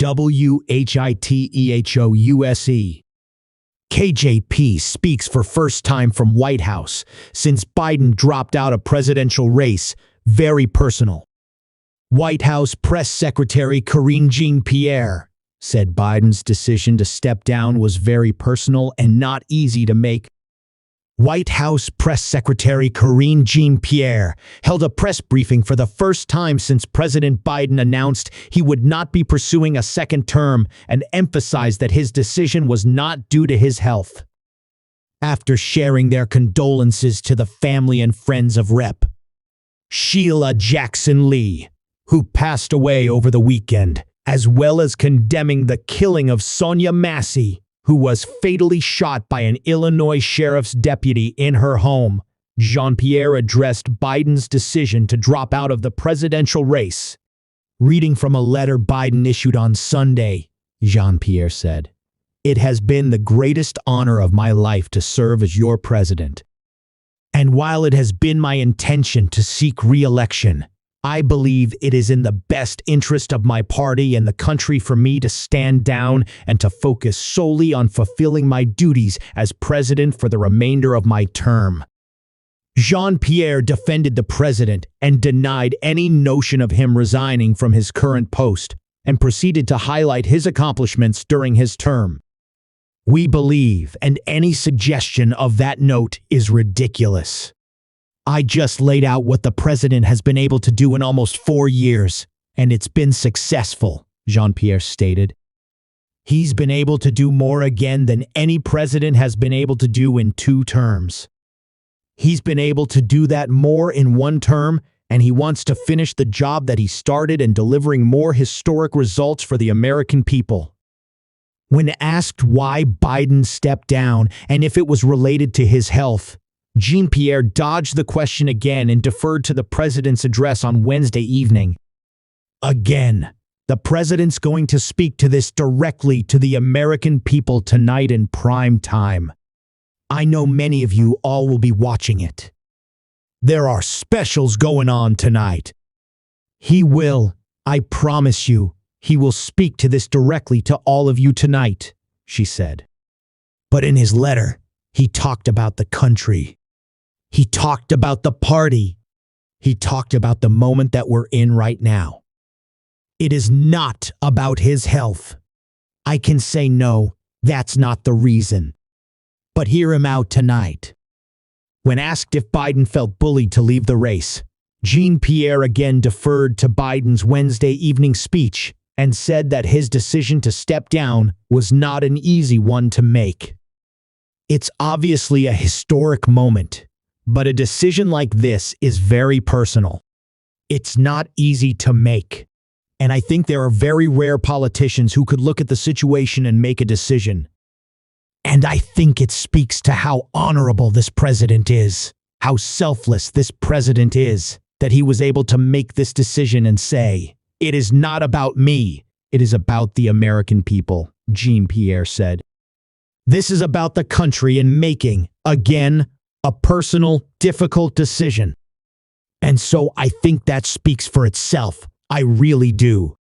WhiteHouse. KJP speaks for first time from White House since Biden dropped out of presidential race. Very personal. White House Press Secretary Karine Jean-Pierre said Biden's decision to step down was very personal and not easy to make. White House Press Secretary Karine Jean-Pierre held a press briefing for the first time since President Biden announced he would not be pursuing a second term and emphasized that his decision was not due to his health. After sharing their condolences to the family and friends of Rep. Sheila Jackson Lee, who passed away over the weekend, as well as condemning the killing of Sonia Massey, who was fatally shot by an Illinois sheriff's deputy in her home, Jean-Pierre addressed Biden's decision to drop out of the presidential race. Reading from a letter Biden issued on Sunday, Jean-Pierre said, "It has been the greatest honor of my life to serve as your president. And while it has been my intention to seek re-election, I believe it is in the best interest of my party and the country for me to stand down and to focus solely on fulfilling my duties as president for the remainder of my term." Jean-Pierre defended the president and denied any notion of him resigning from his current post and proceeded to highlight his accomplishments during his term. "We believe, and any suggestion of that note is ridiculous. I just laid out what the president has been able to do in almost 4 years, and it's been successful," Jean-Pierre stated. "He's been able to do more again than any president has been able to do in 2 terms. He's been able to do that more in 1 term, and he wants to finish the job that he started and delivering more historic results for the American people." When asked why Biden stepped down and if it was related to his health, Jean-Pierre dodged the question again and deferred to the president's address on Wednesday evening. "Again, the president's going to speak to this directly to the American people tonight in prime time. I know many of you all will be watching it. There are specials going on tonight. He will, I promise you, he will speak to this directly to all of you tonight," she said. But in his letter, he talked about the country. He talked about the party. He talked about the moment that we're in right now. It is not about his health. I can say no, that's not the reason. But hear him out tonight. When asked if Biden felt bullied to leave the race, Jean-Pierre again deferred to Biden's Wednesday evening speech and said that his decision to step down was not an easy one to make. "It's obviously a historic moment, but a decision like this is very personal. It's not easy to make. And I think there are very rare politicians who could look at the situation and make a decision. And I think it speaks to how honorable this president is, how selfless this president is, that he was able to make this decision and say, 'It is not about me, it is about the American people,'" Jean-Pierre said. "This is about the country and making, again, a personal, difficult decision. And so I think that speaks for itself. I really do."